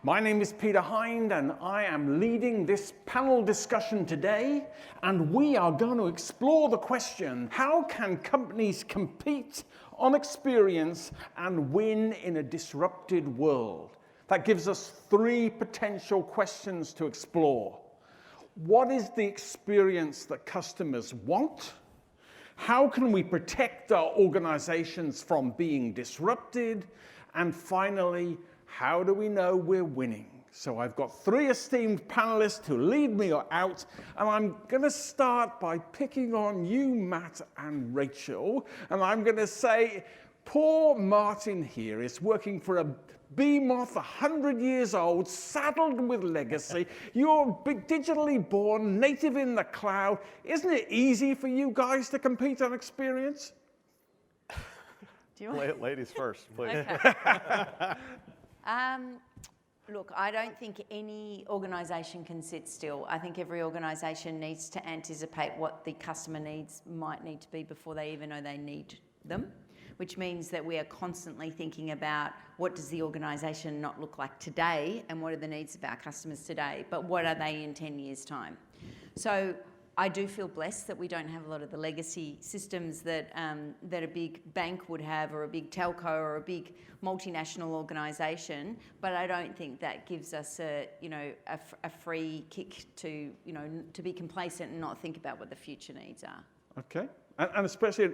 My name is Peter Hind, and I am leading this panel discussion today, and we are going to explore the question, how can companies compete on experience and win in a disrupted world? That gives us three potential questions to explore. What is the experience that customers want? How can we protect our organizations from being disrupted? And finally, how do we know we're winning? So I've got three esteemed panelists who lead me out, and I'm going to start by picking on you, Matt and Rachel, and I'm going to say, poor Martin here is working for a behemoth 100 years old, saddled with legacy. You're digitally born, native in the cloud. Isn't it easy for you guys to compete on experience? Do you want Ladies first, please. Okay. Look, I don't think any organisation can sit still. I think every organisation needs to anticipate what the customer needs might need to be before they even know they need them, which means that we are constantly thinking about what does the organisation not look like today and what are the needs of our customers today, but what are they in 10 years' time? So I do feel blessed that we don't have a lot of the legacy systems that that a big bank would have, or a big telco, or a big multinational organisation. But I don't think that gives us a free kick to to be complacent and not think about what the future needs are. Okay, and especially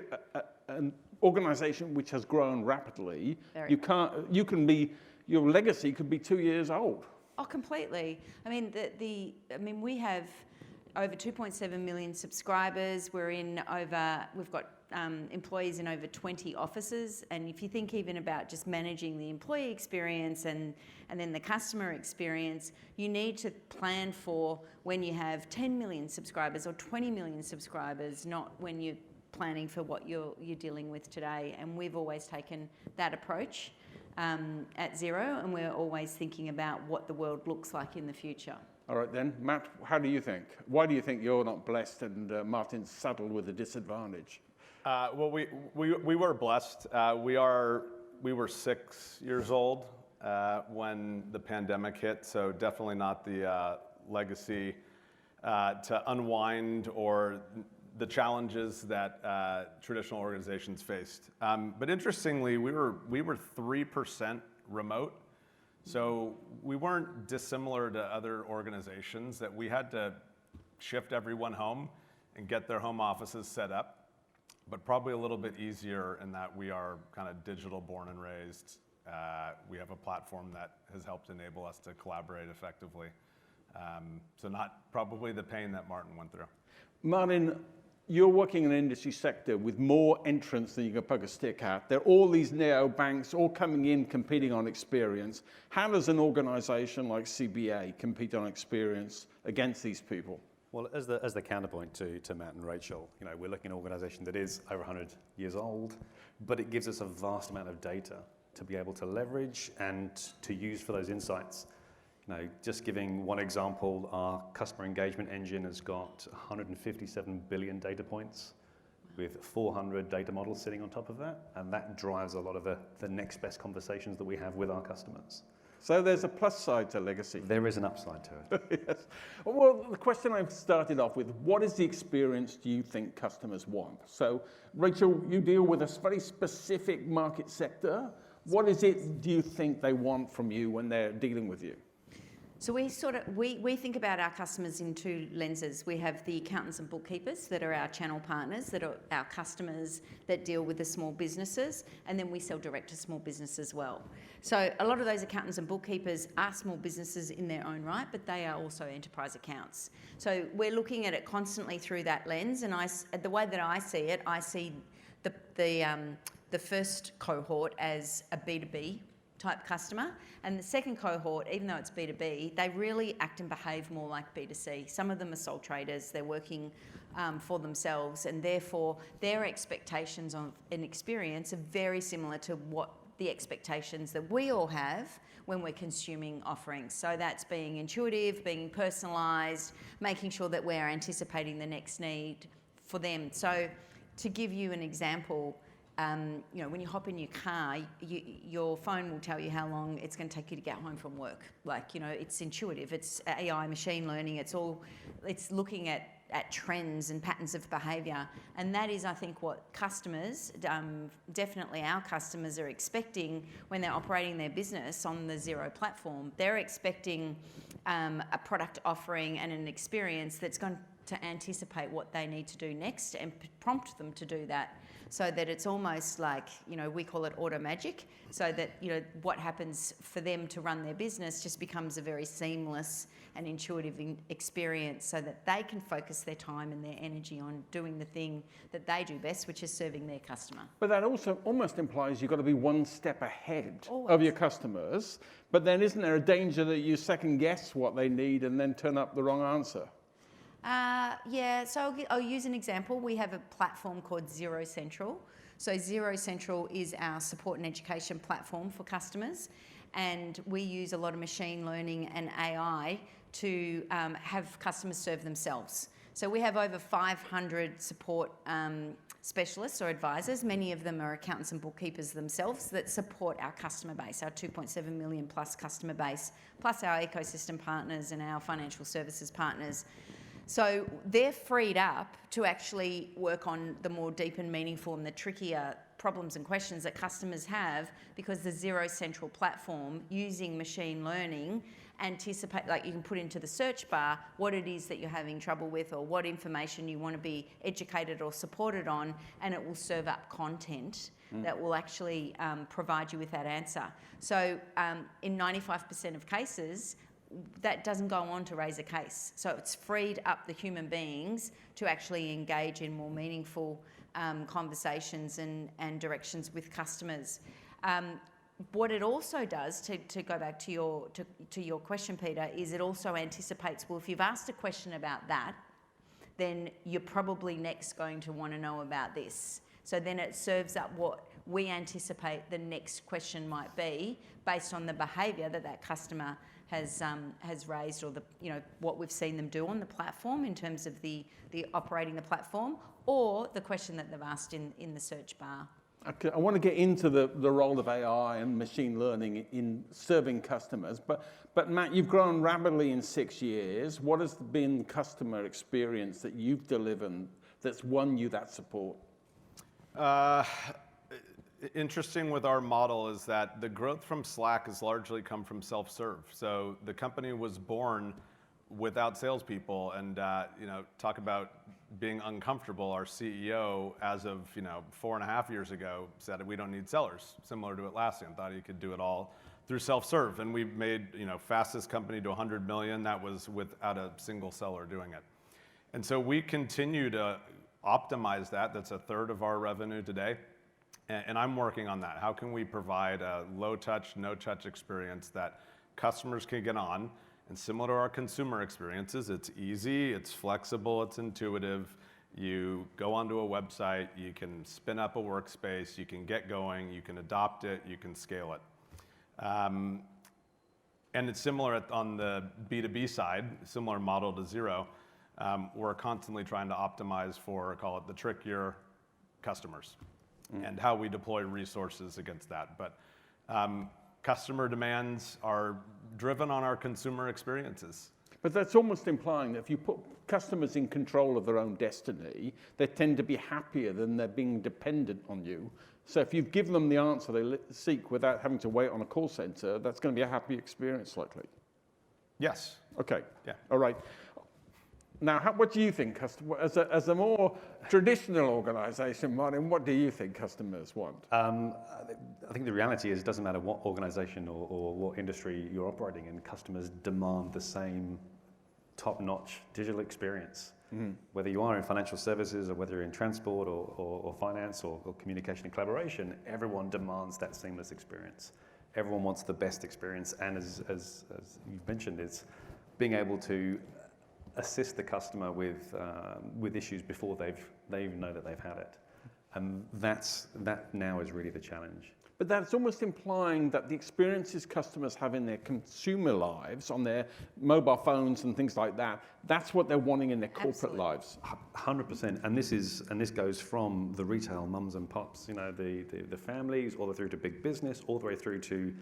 an organisation which has grown rapidly, your legacy could be 2 years old. Oh, completely. I mean, we have over 2.7 million subscribers. We've got employees in over 20 offices. And if you think even about just managing the employee experience and then the customer experience, you need to plan for when you have 10 million subscribers or 20 million subscribers, not when you're planning for what you're dealing with today. And we've always taken that approach at Xero, and we're always thinking about what the world looks like in the future. All right then, Matt, how do you think? Why do you think you're not blessed and Martin's saddled with a disadvantage? Well, we were blessed. We were 6 years old when the pandemic hit, so definitely not the legacy to unwind or the challenges that traditional organizations faced. But interestingly, we were 3% remote. So we weren't dissimilar to other organizations that we had to shift everyone home and get their home offices set up, but probably a little bit easier in that we are kind of digital born and raised. We have a platform that has helped enable us to collaborate effectively. So not probably the pain that Martin went through. Martin, you're working in an industry sector with more entrants than you can poke a stick at. There are all these neo-banks all coming in, competing on experience. How does an organization like CBA compete on experience against these people? Well, as the counterpoint to Matt and Rachel, we're looking at an organization that is over 100 years old, but it gives us a vast amount of data to be able to leverage and to use for those insights. Just giving one example, our customer engagement engine has got 157 billion data points with 400 data models sitting on top of that, and that drives a lot of the next best conversations that we have with our customers. So there's a plus side to legacy. There is an upside to it. Yes. Well, the question I've started off with, what is the experience do you think customers want? So, Rachel, you deal with a very specific market sector. What is it do you think they want from you when they're dealing with you? So we think about our customers in two lenses. We have the accountants and bookkeepers that are our channel partners, that are our customers that deal with the small businesses, and then we sell direct to small business as well. So a lot of those accountants and bookkeepers are small businesses in their own right, but they are also enterprise accounts. So we're looking at it constantly through that lens, and the way that I see it, I see the first cohort as a B2B type customer, and the second cohort, even though it's B2B, they really act and behave more like B2C. Some of them are sole traders, they're working for themselves, and therefore their expectations of an experience are very similar to what the expectations that we all have when we're consuming offerings. So that's being intuitive, being personalised, making sure that we're anticipating the next need for them. So to give you an example, when you hop in your car, your phone will tell you how long it's going to take you to get home from work. It's intuitive. It's AI, machine learning. It's looking at trends and patterns of behaviour. And that is, I think, what customers, definitely our customers, are expecting when they're operating their business on the Xero platform. They're expecting a product offering and an experience that's going to anticipate what they need to do next and prompt them to do that, so that it's almost like, we call it auto magic, so that, what happens for them to run their business just becomes a very seamless and intuitive experience, so that they can focus their time and their energy on doing the thing that they do best, which is serving their customer. But that also almost implies you've got to be one step ahead Always. of your customers. But then isn't there a danger that you second guess what they need and then turn up the wrong answer? So I'll use an example. We have a platform called Xero Central. So Xero Central is our support and education platform for customers, and we use a lot of machine learning and AI to have customers serve themselves. So we have over 500 support specialists or advisors. Many of them are accountants and bookkeepers themselves that support our customer base, our 2.7 million plus customer base, plus our ecosystem partners and our financial services partners. So they're freed up to actually work on the more deep and meaningful and the trickier problems and questions that customers have, because the Xero Central platform, using machine learning, anticipate, like you can put into the search bar what it is that you're having trouble with or what information you want to be educated or supported on, and it will serve up content that will actually provide you with that answer. So in 95% of cases, that doesn't go on to raise a case. So it's freed up the human beings to actually engage in more meaningful conversations and directions with customers. What it also does, to go back to your question, Peter, is it also anticipates, well, if you've asked a question about that, then you're probably next going to want to know about this. So then it serves up what we anticipate the next question might be based on the behaviour that customer has raised, or what we've seen them do on the platform in terms of the operating the platform, or the question that they've asked in the search bar. Okay, I want to get into the role of AI and machine learning in serving customers, but Matt, you've grown rapidly in 6 years. What has been customer experience that you've delivered that's won you that support? Interesting with our model is that the growth from Slack has largely come from self-serve. So the company was born without salespeople, and talk about being uncomfortable. Our CEO, as of 4.5 years ago, said we don't need sellers. Similar to Atlassian, thought he could do it all through self-serve, and we've made fastest company to 100 million. That was without a single seller doing it, and so we continue to optimize that. That's a third of our revenue today. And I'm working on that. How can we provide a low-touch, no-touch experience that customers can get on? And similar to our consumer experiences, it's easy, it's flexible, it's intuitive. You go onto a website, you can spin up a workspace, you can get going, you can adopt it, you can scale it. And it's similar on the B2B side, similar model to Xero. We're constantly trying to optimize for, call it the trickier customers, and how we deploy resources against that. But customer demands are driven on our consumer experiences. But that's almost implying that if you put customers in control of their own destiny, they tend to be happier than they're being dependent on you. So if you give them the answer they seek without having to wait on a call center, that's going to be a happy experience, likely. Yes. Okay. Yeah. All right. Now, what do you think, as a more traditional organisation, Martin, what do you think customers want? I think the reality is it doesn't matter what organisation or what industry you're operating in, customers demand the same top-notch digital experience. Mm-hmm. Whether you are in financial services or whether you're in transport or finance or communication and collaboration, everyone demands that seamless experience. Everyone wants the best experience, and as you've mentioned, it's being able to assist the customer with issues before they know that they've had it, and that now is really the challenge. but that's almost implying that the experiences customers have in their consumer lives, on their mobile phones and things like that, that's what they're wanting in their corporate lives. 100%, and this goes from the retail mums and pops, you know, the families, all the way through to big business, all the way through to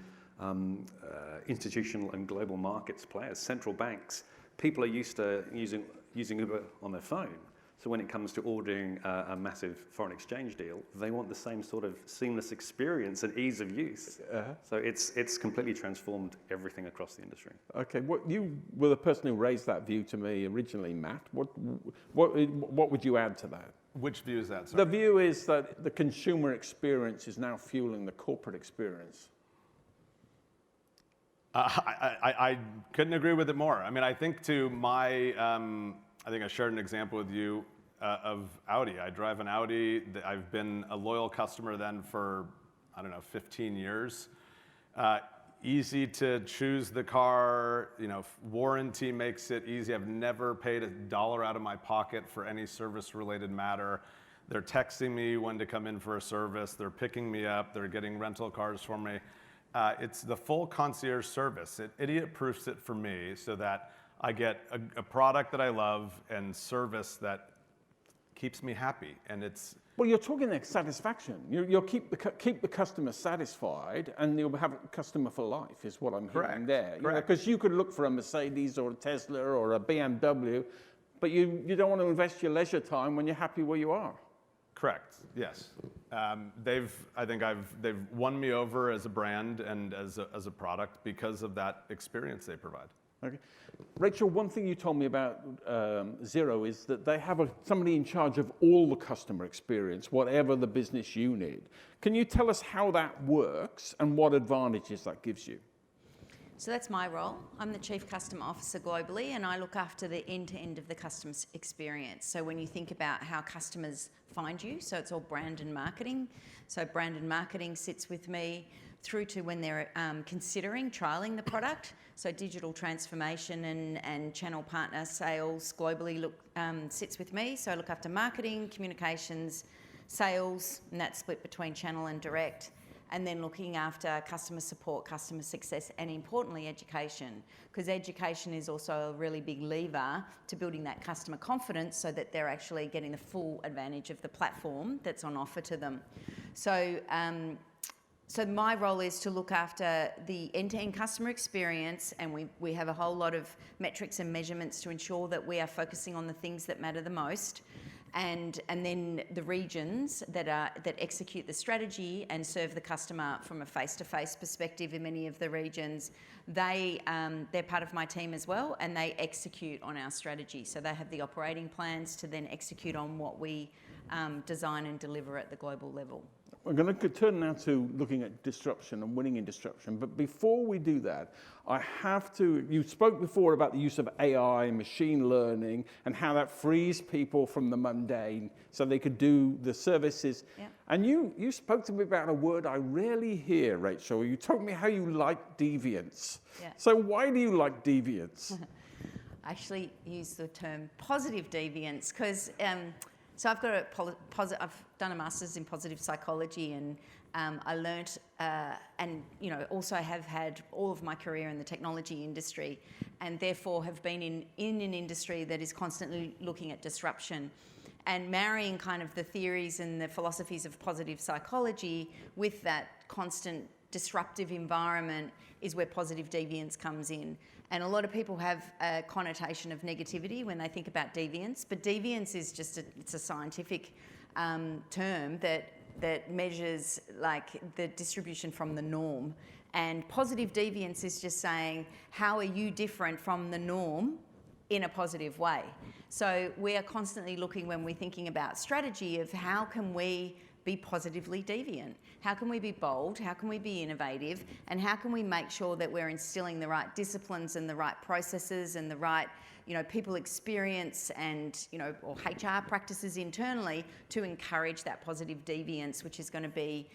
institutional and global markets players, central banks. People are used to using Uber on their phone. So when it comes to ordering a massive foreign exchange deal, they want the same sort of seamless experience and ease of use. So it's completely transformed everything across the industry. Okay, you were the person who raised that view to me originally, Matt. What would you add to that? Which view is that? Sorry. The view is that the consumer experience is now fueling the corporate experience. I couldn't agree with it more. I mean, I think I think I shared an example with you of Audi. I drive an Audi. I've been a loyal customer then for, 15 years. Easy to choose the car, warranty makes it easy. I've never paid $1 out of my pocket for any service-related matter. They're texting me when to come in for a service. They're picking me up. They're getting rental cars for me. It's the full concierge service. It idiot-proofs it for me so that I get a product that I love and service that keeps me happy. And it's... Well, you're talking like satisfaction. You'll keep the customer satisfied, and you'll have a customer for life, is what I'm hearing there. Because you could look for a Mercedes or a Tesla or a BMW, but you don't want to invest your leisure time when you're happy where you are. Correct. Yes. They've won me over as a brand and as a product because of that experience they provide. Okay. Rachel, one thing you told me about Xero is that they have somebody in charge of all the customer experience, whatever the business you need. Can you tell us how that works and what advantages that gives you? So that's my role. I'm the Chief Customer Officer globally, and I look after the end-to-end of the customer experience. So when you think about how customers find you, so it's all brand and marketing. So brand and marketing sits with me through to when they're considering trialling the product. So digital transformation and channel partner sales globally sits with me. So I look after marketing, communications, sales, and that's split between channel and direct. And then looking after customer support, customer success, and importantly, education. Because education is also a really big lever to building that customer confidence so that they're actually getting the full advantage of the platform that's on offer to them. So my role is to look after the end-to-end customer experience, and we have a whole lot of metrics and measurements to ensure that we are focusing on the things that matter the most. And then the regions that execute the strategy and serve the customer from a face-to-face perspective in many of the regions, they're part of my team as well, and they execute on our strategy. So they have the operating plans to then execute on what we design and deliver at the global level. We're going to turn now to looking at disruption and winning in disruption. But before we do that, you spoke before about the use of AI, machine learning, and how that frees people from the mundane so they could do the services. Yeah. And you spoke to me about a word I rarely hear, Rachel. You told me how you like deviance. Yeah. So why do you like deviance? I actually use the term positive deviance because so I've done a master's in positive psychology, and I learnt, and also have had all of my career in the technology industry, and therefore have been in an industry that is constantly looking at disruption, and marrying kind of the theories and the philosophies of positive psychology with that constant disruptive environment is where positive deviance comes in. And a lot of people have a connotation of negativity when they think about deviance, but deviance is just it's a scientific term that measures like the distribution from the norm. And positive deviance is just saying, how are you different from the norm in a positive way? So we are constantly looking, when we're thinking about strategy, of how can we be positively deviant? How can we be bold? How can we be innovative? And how can we make sure that we're instilling the right disciplines and the right processes and the right, people experience and, or HR practices internally to encourage that positive deviance, which is going to be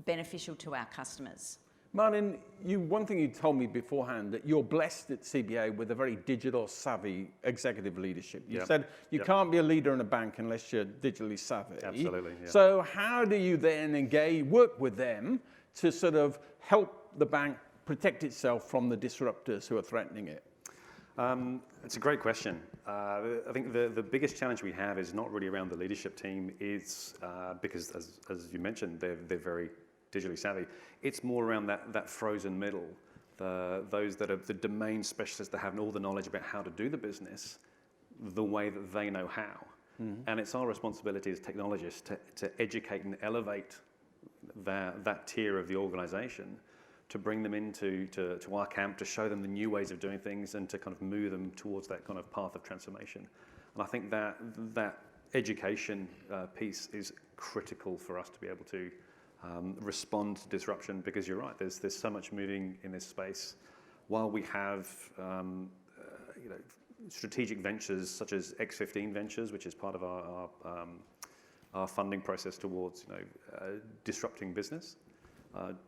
beneficial to our customers. Martin, one thing you told me beforehand, that you're blessed at CBA with a very digital savvy executive leadership. You said you can't be a leader in a bank unless you're digitally savvy. Absolutely. Yeah. So how do you then work with them to sort of help the bank protect itself from the disruptors who are threatening it? It's a great question. I think the biggest challenge we have is not really around the leadership team, is because as you mentioned, they're very digitally savvy. It's more around that frozen middle, those that are the domain specialists that have all the knowledge about how to do the business the way that they know how. Mm-hmm. And it's our responsibility as technologists to educate and elevate that tier of the organization, to bring them into our camp, to show them the new ways of doing things, and to kind of move them towards that kind of path of transformation. And I think that education piece is critical for us to be able to respond to disruption, because you're right, there's so much moving in this space. While we have strategic ventures such as X15 Ventures, which is part of our funding process towards disrupting business,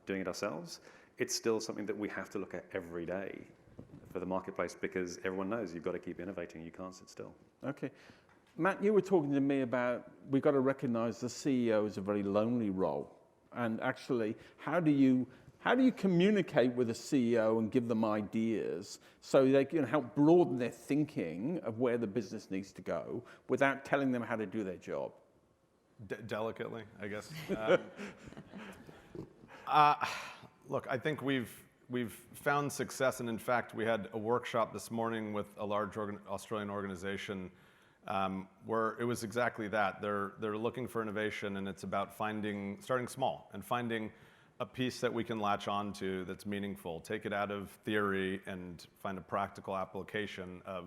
doing it ourselves, it's still something that we have to look at every day for the marketplace, because everyone knows you've got to keep innovating, you can't sit still. Okay. Matt, you were talking to me about we've got to recognize the CEO is a very lonely role. And actually, how do you communicate with a CEO and give them ideas so they can help broaden their thinking of where the business needs to go without telling them how to do their job? Delicately, I guess. Look, I think we've found success, and in fact, we had a workshop this morning with a large Australian organization where it was exactly that. They're looking for innovation, and it's about starting small and finding a piece that we can latch on to that's meaningful, take it out of theory and find a practical application of,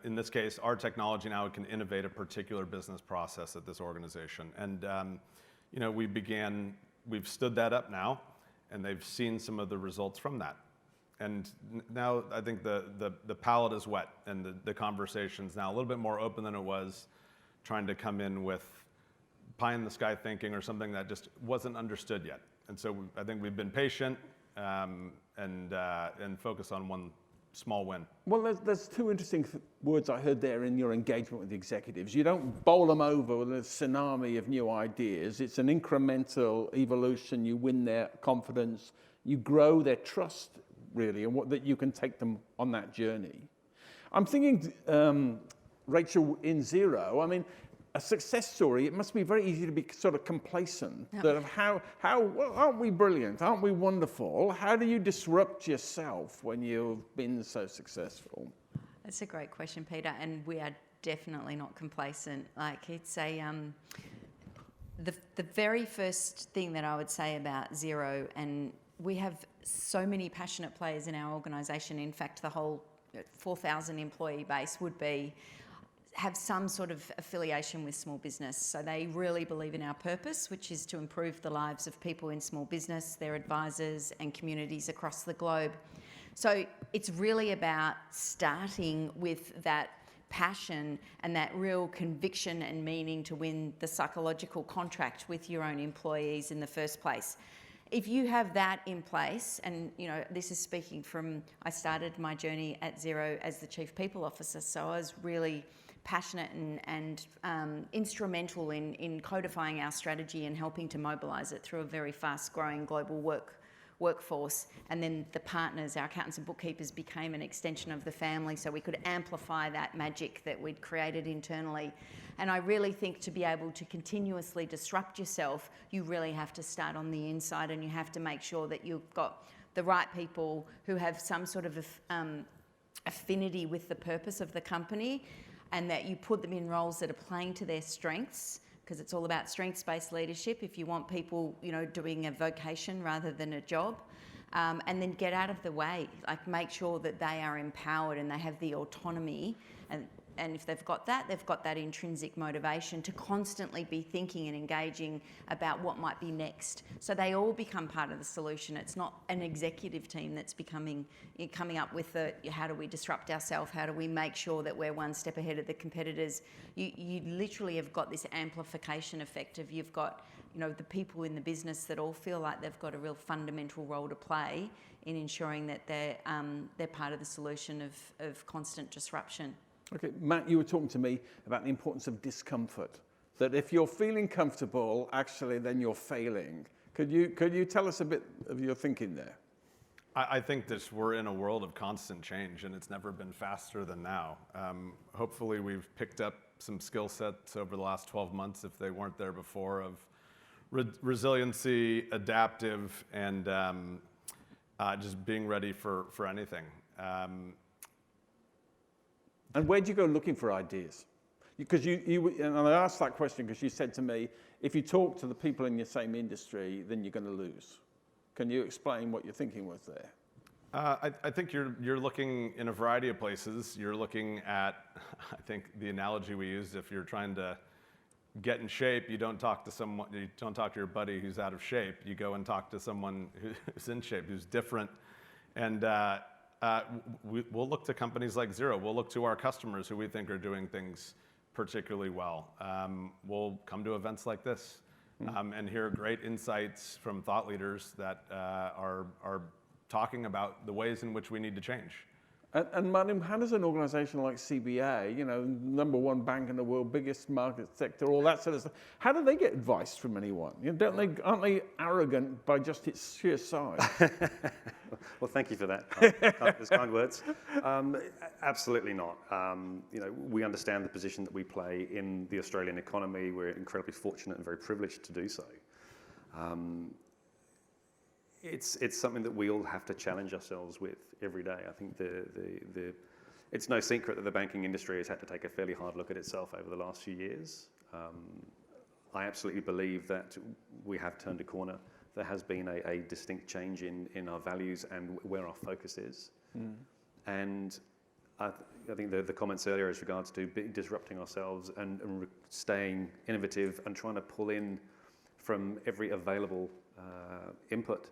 in this case, our technology now can innovate a particular business process at this organization. And, we've stood that up now, and they've seen some of the results from that. And now I think the palate is wet, and the conversation's now a little bit more open than it was trying to come in with pie in the sky thinking or something that just wasn't understood yet. And so I think we've been patient and focus on one small win. Well, there's two interesting words I heard there in your engagement with the executives. You don't bowl them over with a tsunami of new ideas. It's an incremental evolution. You win their confidence. You grow their trust, really, and that you can take them on that journey. I'm thinking, Rachel, in Xero, I mean, a success story, it must be very easy to be sort of complacent. Yeah. That of how well, aren't we brilliant? Aren't we wonderful? How do you disrupt yourself when you've been so successful? That's a great question, Peter, and we are definitely not complacent. Like, it's the very first thing that I would say about Xero, and we have so many passionate players in our organisation. In fact, the whole 4,000 employee base have some sort of affiliation with small business. So they really believe in our purpose, which is to improve the lives of people in small business, their advisors and communities across the globe. So it's really about starting with that passion and that real conviction and meaning to win the psychological contract with your own employees in the first place. If you have that in place, and this is speaking from, I started my journey at Xero as the Chief People Officer, so I was really passionate and instrumental in codifying our strategy and helping to mobilise it through a very fast-growing global workforce. And then the partners, our accountants and bookkeepers, became an extension of the family, so we could amplify that magic that we'd created internally. And I really think to be able to continuously disrupt yourself, you really have to start on the inside, and you have to make sure that you've got the right people who have some sort of affinity with the purpose of the company, and that you put them in roles that are playing to their strengths, because it's all about strengths-based leadership if you want people, doing a vocation rather than a job. And then get out of the way, like make sure that they are empowered and they have the autonomy, and if they've got that intrinsic motivation to constantly be thinking and engaging about what might be next. So they all become part of the solution. It's not an executive team that's coming up with how do we disrupt ourselves? How do we make sure that we're one step ahead of the competitors? You literally have got this amplification effect of you've got the people in the business that all feel like they've got a real fundamental role to play in ensuring that they're part of the solution of constant disruption. Okay, Matt, you were talking to me about the importance of discomfort. That if you're feeling comfortable, actually, then you're failing. Could you tell us a bit of your thinking there? I think we're in a world of constant change, and it's never been faster than now. Hopefully, we've picked up some skill sets over the last 12 months, if they weren't there before, of resiliency, adaptive, and just being ready for anything. And where do you go looking for ideas? Because and I asked that question because you said to me, if you talk to the people in your same industry, then you're going to lose. Can you explain what your thinking was there? I think you're looking in a variety of places. You're looking at, I think the analogy we used, if you're trying to get in shape, you don't talk to your buddy who's out of shape. You go and talk to someone who's in shape, who's different. And we'll look to companies like Xero. We'll look to our customers who we think are doing things particularly well. We'll come to events like this and hear great insights from thought leaders that are talking about the ways in which we need to change. And Madam, how does an organisation like CBA, #1 bank in the world, biggest market sector, all that sort of stuff, how do they get advice from anyone? Aren't they arrogant by just its sheer size? Well, thank you for that. Those kind words. Absolutely not. We understand the position that we play in the Australian economy. We're incredibly fortunate and very privileged to do so. It's something that we all have to challenge ourselves with every day. I think it's no secret that the banking industry has had to take a fairly hard look at itself over the last few years. I absolutely believe that we have turned a corner. There has been a distinct change in our values and where our focus is. And I think the comments earlier as regards to disrupting ourselves and staying innovative and trying to pull in from every available input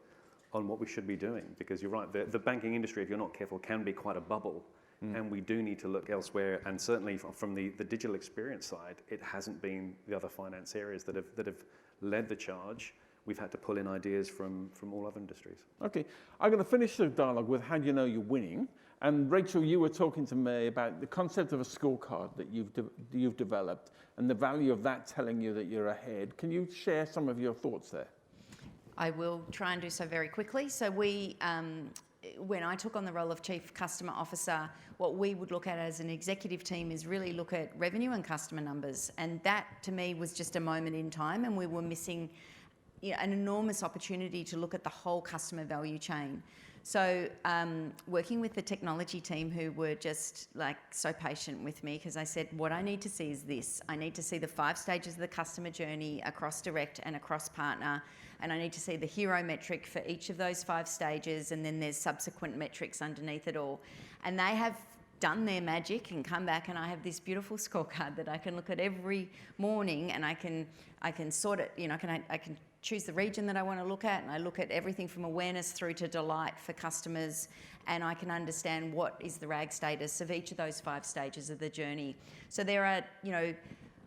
on what we should be doing, because you're right, the banking industry, if you're not careful, can be quite a bubble, and we do need to look elsewhere. And certainly from the digital experience side, it hasn't been the other finance areas that have led the charge. We've had to pull in ideas from all other industries. Okay, I'm going to finish the dialogue with how do you know you're winning. And Rachel, you were talking to me about the concept of a scorecard that you've developed and the value of that telling you that you're ahead. Can you share some of your thoughts there? I will try and do so very quickly. So when I took on the role of Chief Customer Officer, what we would look at as an executive team is really look at revenue and customer numbers. And that, to me, was just a moment in time, and we were missing an enormous opportunity to look at the whole customer value chain. So working with the technology team, who were just so patient with me, because I said, what I need to see is this. I need to see the 5 stages of the customer journey across direct and across partner. And I need to see the hero metric for each of those 5 stages. And then there's subsequent metrics underneath it all. And they have done their magic and come back, and I have this beautiful scorecard that I can look at every morning, and I can sort it, I can choose the region that I want to look at, and I look at everything from awareness through to delight for customers, and I can understand what is the RAG status of each of those 5 stages of the journey. So there are,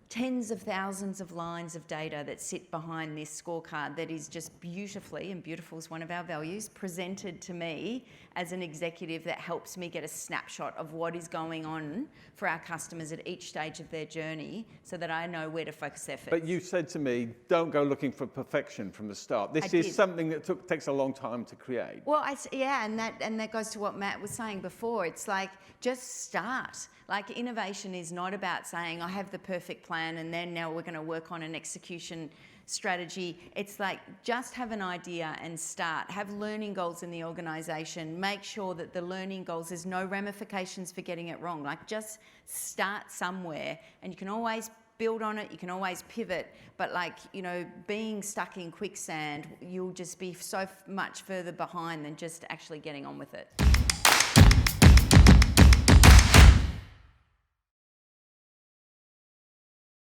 tens of thousands of lines of data that sit behind this scorecard that is just beautifully, and beautiful is one of our values, presented to me as an executive that helps me get a snapshot of what is going on for our customers at each stage of their journey so that I know where to focus their efforts. But you said to me, don't go looking for perfection from the start. This is something that takes a long time to create. Well, and that goes to what Matt was saying before. It's just start. Innovation is not about saying, I have the perfect plan and then now we're going to work on an execution strategy. It's just have an idea and start. Have learning goals in the organisation. Make sure that the learning goals, there's no ramifications for getting it wrong. Just start somewhere, and you can always build on it, you can always pivot, but being stuck in quicksand, you'll just be so much further behind than just actually getting on with it.